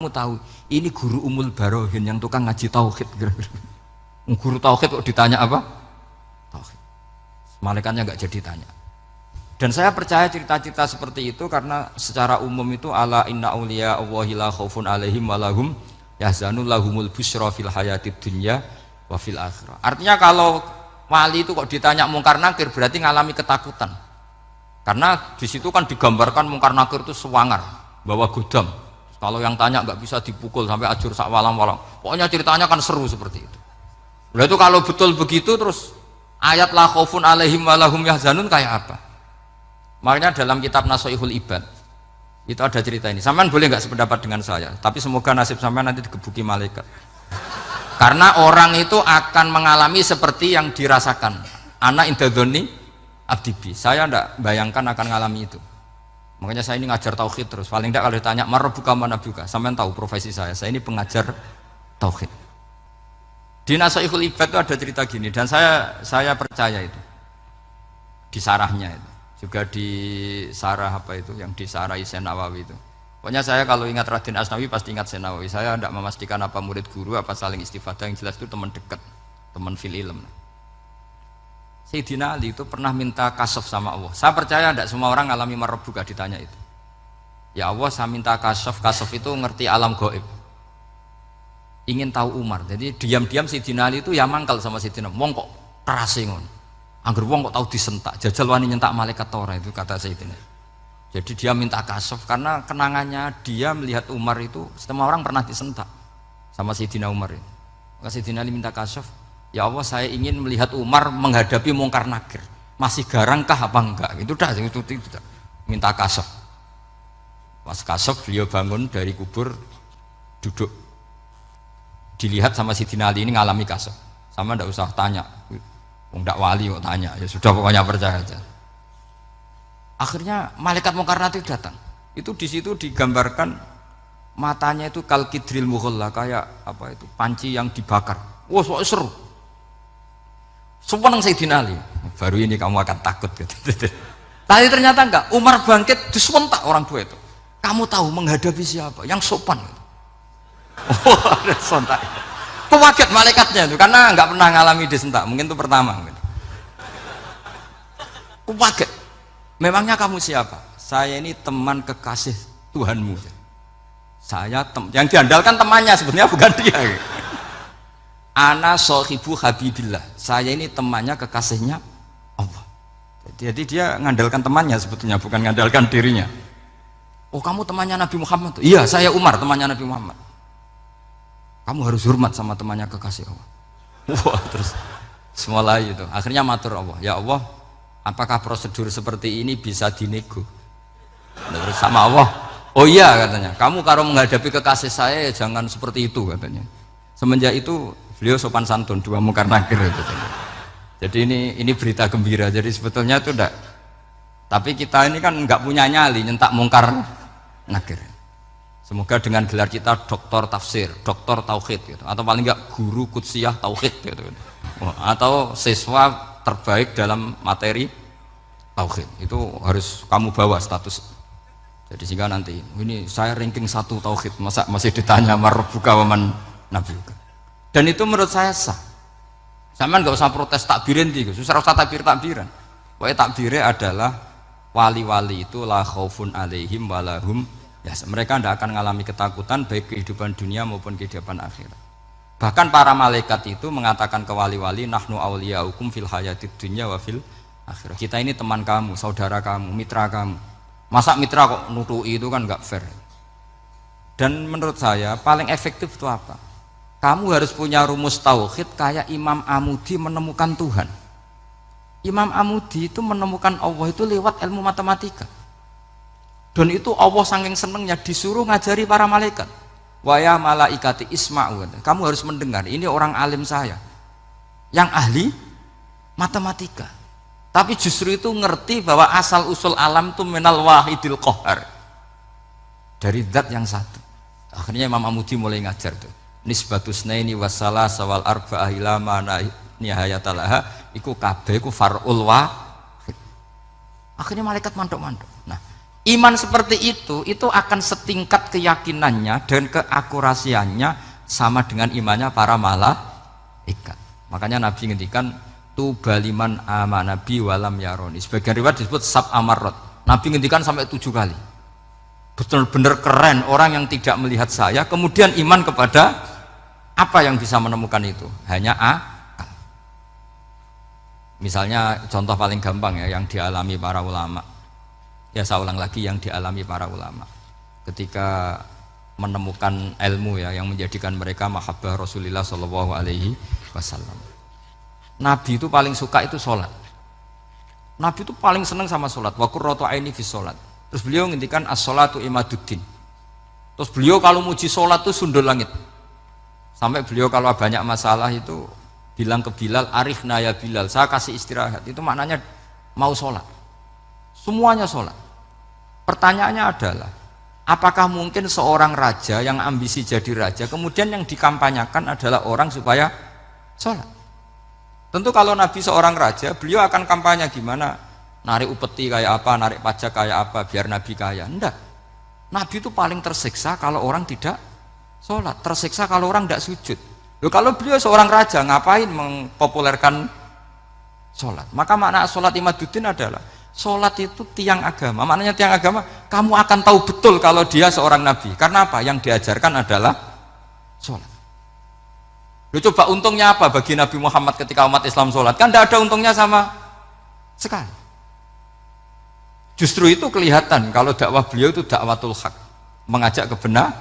kamu tahu ini guru Umul Barohin yang tukang ngaji tauhid. Guru tauhid kok ditanya apa? Tauhid. Malaikatnya nggak jadi tanya. Dan saya percaya cerita-cerita seperti itu karena secara umum itu ala inna auliya Allahi la khaufun alaihim walahum yahzanun lahumul busyra fil hayatid dunya wa fil akhirah. Artinya kalau wali itu kok ditanya mungkar nakir berarti ngalami ketakutan. Karena di situ kan digambarkan mungkar nakir itu sewangar, bawa godam. Kalau yang tanya nggak bisa dipukul sampai ajur sak walang-walang. Pokoknya ceritanya kan seru seperti itu. Udah itu kalau betul begitu terus ayat la khaufun alaihim walahum yahzanun kayak apa? Makanya dalam kitab Nasoihul Ibad itu ada cerita ini. Sampean boleh nggak sependapat dengan saya, tapi semoga nasib sampean nanti digebuki malaikat. Karena orang itu akan mengalami seperti yang dirasakan. Ana indadzoni abdibi. Saya ndak bayangkan akan mengalami itu. Makanya saya ini ngajar tauhid terus. Paling tidak kalau ditanya marbuka manabuka, sampean tahu profesi saya. Saya ini pengajar tauhid. Di Nasoihul Ibad itu ada cerita gini dan saya percaya itu. Di sarahnya itu. Juga di sarah apa itu yang di sarah Syekh Nawawi itu. Pokoknya saya kalau ingat Raden Asnawi pasti ingat Syekh Nawawi. Saya tidak memastikan apa murid guru apa saling istifadah, yang jelas itu teman dekat, teman fil ilm. Sayyidina Ali itu pernah minta kasaf sama Allah. Saya percaya tidak semua orang ngalami marbuka ditanya itu. Ya Allah, saya minta kasaf itu ngerti alam gaib. Ingin tahu Umar. Jadi diam-diam Sayyidina Ali itu ya mangkal sama Sayyidina. Wong kok kerase ngono. Angger wong kok tahu disentak, jajal wani nyentak malaikat tora itu kata Sayyidina. Jadi dia minta kasaf karena kenangannya dia melihat Umar itu semua orang pernah disentak sama Sayyidina Umar itu. Maka Sayyidina Ali minta kasaf, ya Allah saya ingin melihat Umar menghadapi mungkar nakir. Masih garangkah apa enggak? Itu dah itu minta kasaf. Pas kasaf beliau bangun dari kubur duduk. Dilihat sama Sayyidina Ali ini ngalami kasaf. Sama ndak usah tanya. Nggak wali kok tanya, ya sudah pokoknya percaya aja. Akhirnya malaikat mungkar nakir datang. Itu di situ digambarkan matanya itu kalkidril mughalla, kayak apa itu panci yang dibakar. Wah, so seru. Sumpah nang Sayyidina Ali. Baru ini kamu akan takut gitu. Tapi ternyata enggak. Umar bangkit disentak orang tua itu. Kamu tahu menghadapi siapa? Yang sopan. Gitu. Oh, ada sontak. Kaget malaikatnya itu karena nggak pernah ngalami disentak, mungkin itu pertama. Kaget. Memangnya kamu siapa? Saya ini teman kekasih Tuhanmu. Saya yang diandalkan temannya sebenarnya bukan dia. Ana sohibu habibillah. Saya ini temannya kekasihnya Allah. Jadi dia ngandalkan temannya sebetulnya bukan ngandalkan dirinya. Oh kamu temannya Nabi Muhammad? Iya saya Umar temannya Nabi Muhammad. Kamu harus hormat sama temannya kekasih Allah. Wah terus mulai itu. Akhirnya matur Allah. Ya Allah, apakah prosedur seperti ini bisa dinego? Terus sama Allah. Oh iya katanya. Kamu kalau menghadapi kekasih saya ya jangan seperti itu katanya. Semenjak itu beliau sopan santun dua mungkar nakir katanya. Jadi ini berita gembira. Jadi sebetulnya itu enggak. Tapi kita ini kan enggak punya nyali nyentak mungkar nakir. Semoga dengan gelar kita doktor tafsir, doktor tauhid gitu. Atau paling enggak guru kutsiyah tauhid gitu. Atau siswa terbaik dalam materi tauhid. Itu harus kamu bawa status. Jadi sehingga nanti ini saya ranking 1 tauhid, masa masih ditanya marbuka waman nabiuka. Dan itu menurut saya sah. Sama enggak usah protes takbirin gitu. Susah usah takbiran. Pokoknya takbirnya adalah wali-wali itu la khaufun alaihim walahum ya, mereka tidak akan mengalami ketakutan baik kehidupan dunia maupun kehidupan akhirat. Bahkan para malaikat itu mengatakan ke wali-wali nahnu awliyaukum fil hayatid dunya wa fil akhirah. Kita ini teman kamu, saudara kamu, mitra kamu. Masa mitra kok nutui itu kan nggak fair. Dan menurut saya paling efektif itu apa? Kamu harus punya rumus tauhid kayak Imam Amudi menemukan Tuhan. Imam Amudi itu menemukan Allah itu lewat ilmu matematika. Dan itu Allah saking senengnya disuruh ngajari para malaikat. Wa ya malaikati isma'u. Kamu harus mendengar, ini orang alim saya yang ahli matematika. Tapi justru itu ngerti bahwa asal usul alam itu minal wahidil qahar. Dari zat yang satu. Akhirnya Imam Amudi mulai ngajar tuh. Nisbatus naini wassalasa wal arba'ah ila ma nihayatalaha iku kabeh iku far'ul wahid. Akhirnya malaikat mandok-mandok. Nah, Iman seperti itu akan setingkat keyakinannya dan keakurasiannya sama dengan imannya para malaikat. Makanya Nabi ngendikan tubaliman amanabi walam yaroni. Sebagian riwayat disebut sab amarot. Nabi ngendikan sampai 7 kali. Betul-benar keren orang yang tidak melihat saya kemudian iman kepada apa yang bisa menemukan itu? Hanya akal. Misalnya contoh paling gampang ya yang dialami para ulama. Ya saya ulang lagi yang dialami para ulama ketika menemukan ilmu ya yang menjadikan mereka mahabbah Rasulullah Shallallahu Alaihi Wasallam. Nabi itu paling suka itu sholat. Nabi itu paling senang sama sholat. Wa qurratu aini fi sholat. Terus beliau ngintikan as-sholatu imaduddin. Terus beliau kalau muji sholat itu sundul langit. Sampai beliau kalau banyak masalah itu bilang ke Bilal, arifna ya Bilal, saya kasih istirahat. Itu maknanya mau sholat. Semuanya sholat. Pertanyaannya adalah, apakah mungkin seorang raja yang ambisi jadi raja, kemudian yang dikampanyakan adalah orang supaya sholat? Tentu kalau Nabi seorang raja, beliau akan kampanye gimana? Narik upeti kayak apa, narik pajak kayak apa, biar Nabi kaya. Enggak. Nabi itu paling tersiksa kalau orang tidak sholat, tersiksa kalau orang tidak sujud. Loh, kalau beliau seorang raja, ngapain mempopulerkan sholat? Maka makna sholat imaduddin adalah sholat itu tiang agama. Maknanya tiang agama, kamu akan tahu betul kalau dia seorang nabi. Karena apa? Yang diajarkan adalah sholat. Loh, coba untungnya apa bagi Nabi Muhammad ketika umat Islam sholat? Kan tidak ada untungnya sama sekali. Justru itu kelihatan kalau dakwah beliau itu dakwatul haq, mengajak kebenaran.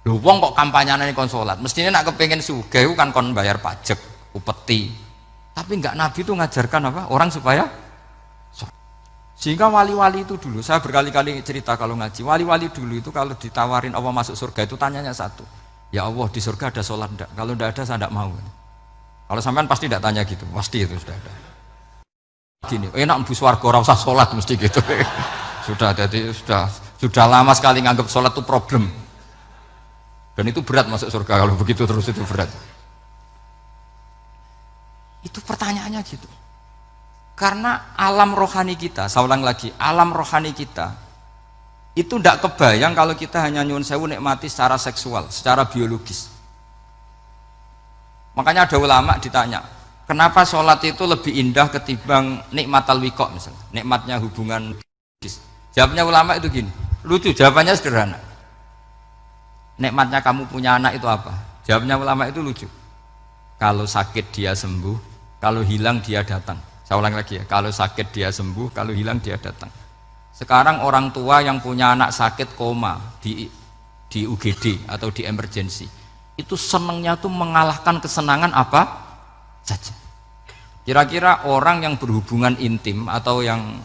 Loh, wong kok kampanyane kon sholat? Mestinya nak kepengen sugih kan kon bayar pajak, upeti. Tapi enggak, Nabi itu ngajarkan apa? Orang supaya sehingga wali-wali itu dulu, saya berkali-kali cerita kalau ngaji, wali-wali dulu itu kalau ditawarin Allah masuk surga itu tanyanya satu, ya Allah di surga ada sholat enggak? Kalau enggak ada saya enggak mau. Kalau sampean pasti enggak tanya gitu, pasti itu sudah ada. Gini, enak mlebu swarga ora usah sholat mesti gitu. Sudah, jadi sudah lama sekali nganggap sholat itu problem. Dan itu berat masuk surga kalau begitu terus, itu berat. Itu pertanyaannya gitu. Karena alam rohani kita, saya ulang lagi, alam rohani kita itu tidak kebayang kalau kita hanya nyuwun sewu nikmati secara seksual, secara biologis. Makanya ada ulama ditanya, kenapa sholat itu lebih indah ketimbang nikmat al-wiqa misalnya, nikmatnya hubungan biologis. Jawabnya ulama itu gini, lucu, jawabannya sederhana. Nikmatnya kamu punya anak itu apa? Jawabnya ulama itu lucu. Kalau sakit dia sembuh, kalau hilang dia datang. Saya ulang lagi ya, kalau sakit dia sembuh, kalau hilang dia datang. Sekarang orang tua yang punya anak sakit koma di UGD atau di emergency, itu senangnya tuh mengalahkan kesenangan apa saja. Kira-kira orang yang berhubungan intim atau yang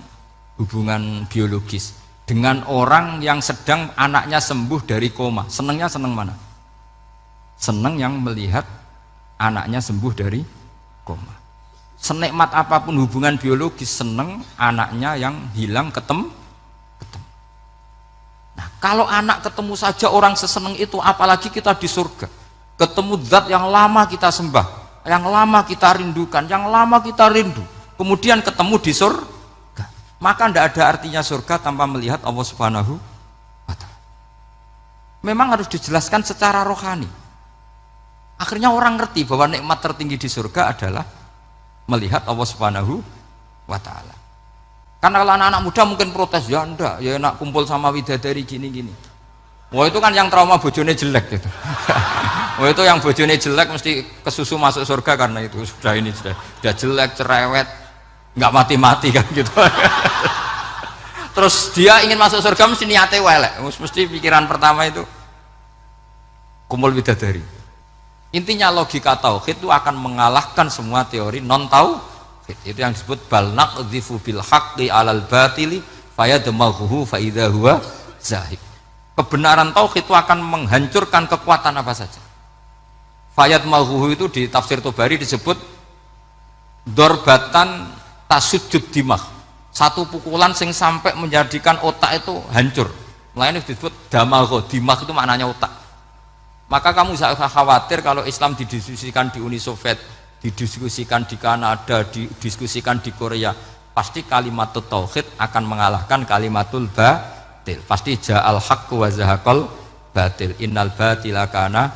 hubungan biologis dengan orang yang sedang anaknya sembuh dari koma, senangnya senang mana? Senang yang melihat anaknya sembuh dari koma. Senikmat apapun hubungan biologis, seneng anaknya yang hilang ketemu. Nah, kalau anak ketemu saja orang seseneng itu, apalagi kita di surga ketemu zat yang lama kita sembah, yang lama kita rindukan, yang lama kita rindu, kemudian ketemu di surga, maka tidak ada artinya surga tanpa melihat Allah Subhanahu wa Ta'ala. Memang harus dijelaskan secara rohani. Akhirnya orang ngerti bahwa nikmat tertinggi di surga adalah melihat Allah Subhanahu wa Ta'ala. Karena kalau anak-anak muda mungkin protes, ya enggak, ya enak kumpul sama widadari gini-gini. Wah, itu kan yang trauma bojone jelek gitu. Wah, itu yang bojone jelek mesti kesusu masuk surga karena itu sudah jelek, cerewet, nggak mati-mati kan gitu. Terus dia ingin masuk surga mesti niatnya welek, mesti pikiran pertama itu kumpul widadari. Intinya logika tauhid itu akan mengalahkan semua teori non tauhid. Itu yang disebut bal naqdhifu bil haqqi 'alal batili fayadmaghuhu fa idza huwa zahib. Kebenaran tauhid itu akan menghancurkan kekuatan apa saja. Fayadmaghuhu itu di tafsir Tobari disebut dorbatan tasujud dimah. Satu pukulan sing sampai menjadikan otak itu hancur. Lainnya disebut damagho, dimah itu maknanya otak. Maka kamu jangan khawatir kalau Islam didiskusikan di Uni Soviet, didiskusikan di Kanada, didiskusikan di Korea. pasti kalimat tauhid akan mengalahkan kalimatul batil. Pasti ja'al haqqu wa zahaqal batil, innal batila kana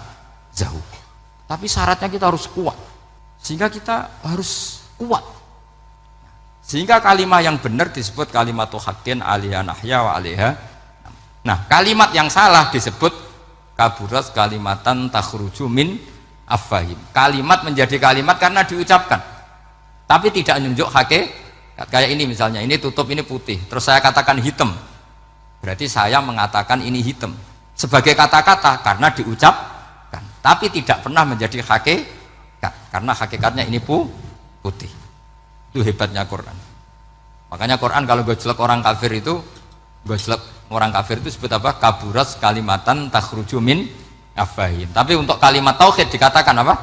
zahuq. Tapi syaratnya kita harus kuat, sehingga kita harus kuat, sehingga kalimat yang benar disebut kalimatul haqqin alaiha nahya wa alaiha. Nah, kalimat yang salah disebut kaburat kalimatan takhruju min afwahim. Kalimat menjadi kalimat karena diucapkan tapi tidak menunjuk hakikat. Kayak ini misalnya, ini tutup, ini putih, terus saya katakan hitam, berarti saya mengatakan ini hitam sebagai kata-kata karena diucapkan, tapi tidak pernah menjadi hakikat karena hakikatnya ini putih. Itu hebatnya Quran. Makanya Quran kalau gojlek orang kafir itu, gojlek orang kafir itu sebut apa? Kaburat kalimatan takhruju min afwahim. Tapi untuk kalimat tauhid dikatakan apa?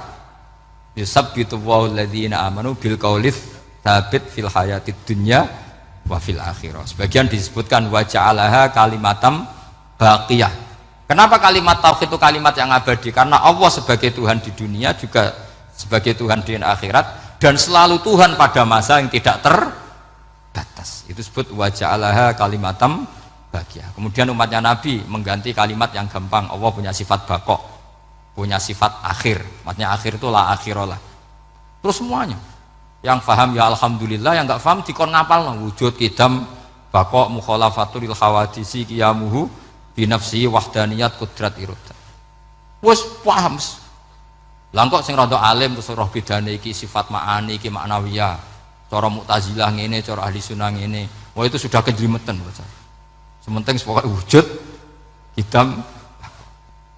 Yusabbitu Allahu alladzina amanu bil qauli tsabit fil hayatid dunya wa fil akhirah. Sebagian disebutkan wa ja'alaha kalimatam baqiyah. Kenapa kalimat tauhid itu kalimat yang abadi? Karena Allah sebagai Tuhan di dunia juga sebagai Tuhan di akhirat, dan selalu Tuhan pada masa yang tidak terbatas. Itu disebut wa ja'alaha kalimatam baqiyah. Kemudian umatnya Nabi mengganti kalimat yang gampang. Allah punya sifat baqa, punya sifat akhir, maksudnya akhir itu la akhiralah. Terus semuanya yang paham ya alhamdulillah, yang nggak paham dikon ngapal lah. Wujud kidam baqa mukhalafatul khawadisi qiyamuhu binafsi wahdaniyat kudrat iroda. Wes paham lah kok sing rada alim terus roh bedane iki sifat ma'ani iki maknawiyah, cara Mu'tazilah ngene, cara ahli sunnah ngene. Wah itu sudah kejlimetan bocah. Sementing pokoknya wujud kidam.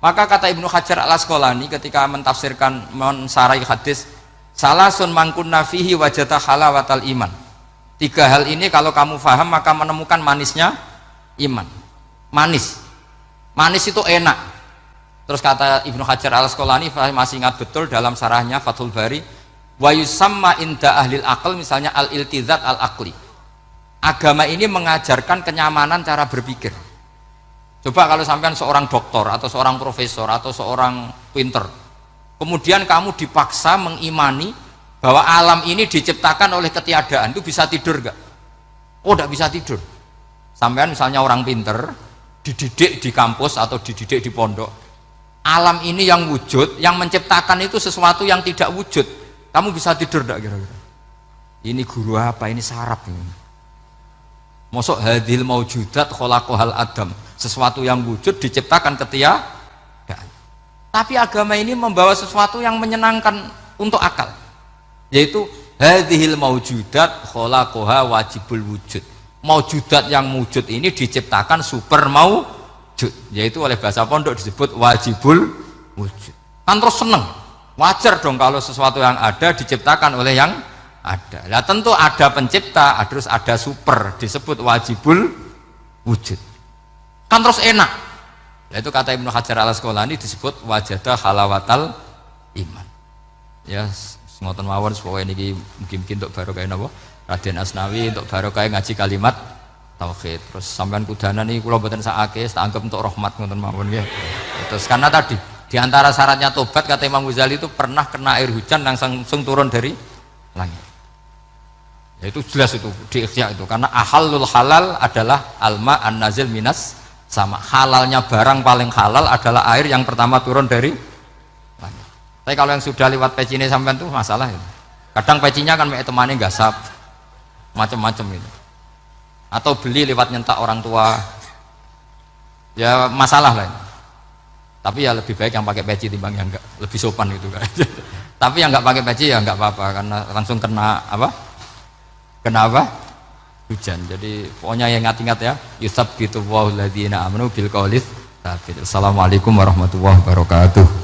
Maka kata Ibnu Hajar al-Asqalani ketika mentafsirkan mensarai hadis salasun mangkunna fihi wajata halawatal iman. 3 hal ini kalau kamu faham maka menemukan manisnya iman. Manis itu enak. Terus kata Ibnu Hajar al-Asqalani, masih ingat betul dalam sarahnya Fathul Bari, wa yusamma inda ahlil aql, misalnya al-iltizat al-aqli. Agama ini mengajarkan kenyamanan cara berpikir. Coba kalau sampean seorang doktor atau seorang profesor atau seorang pinter, kemudian kamu dipaksa mengimani bahwa alam ini diciptakan oleh ketiadaan, itu bisa tidur gak? Oh, tidak bisa tidur. Sampean misalnya orang pinter, dididik di kampus atau dididik di pondok, alam ini yang wujud, yang menciptakan itu sesuatu yang tidak wujud, kamu bisa tidur gak kira-kira? Ini guru apa? Ini sarap ini. Mosok hadil maujudat khalaqahal adam, sesuatu yang wujud diciptakan ketiadaan. Tapi agama ini membawa sesuatu yang menyenangkan untuk akal, yaitu hadhil maujudat khalaqaha wajibul wujud. Maujudat yang wujud ini diciptakan super maujud, yaitu oleh bahasa pondok disebut wajibul wujud. Kan terus seneng, wajar dong kalau sesuatu yang ada diciptakan oleh yang ada. Nah tentu ada pencipta, terus ada super, disebut wajibul wujud. Kan terus enak. Nah itu kata Ibnu Hajar al-Asqalani disebut wajadah halawatal iman. Ya ngoten mawon supaya niki mungkin untuk barokah napa Raden Asnawi, untuk barokah ngaji kalimat tauhid. Terus sampean kudanan niki kula mboten sakake, tak anggap untuk rahmat ngoten mawon nggih. Terus karena tadi di antara syaratnya tobat kata Imam Ghazali itu pernah kena air hujan langsung turun dari langit. Ya itu jelas itu di Ikhya itu, karena ahalul halal adalah alma an nazil minas sama. Halalnya barang paling halal adalah air yang pertama turun dari langit. Tapi kalau yang sudah lewat pecinya sampean tuh masalah itu. Kadang pecinya kan temannya gasap macam-macam itu, atau beli lewat nyentak orang tua, ya masalah lah itu. Tapi ya lebih baik yang pakai peci timbang yang enggak, lebih sopan gitu kan. Tapi yang enggak pakai peci ya enggak apa-apa, karena langsung kena apa? Kenapa? Hujan. Jadi pokoknya yang ingat-ingat ya, yusabbitu Allahu alladzina amanu bil qauli tsabit. Assalamualaikum warahmatullahi wabarakatuh.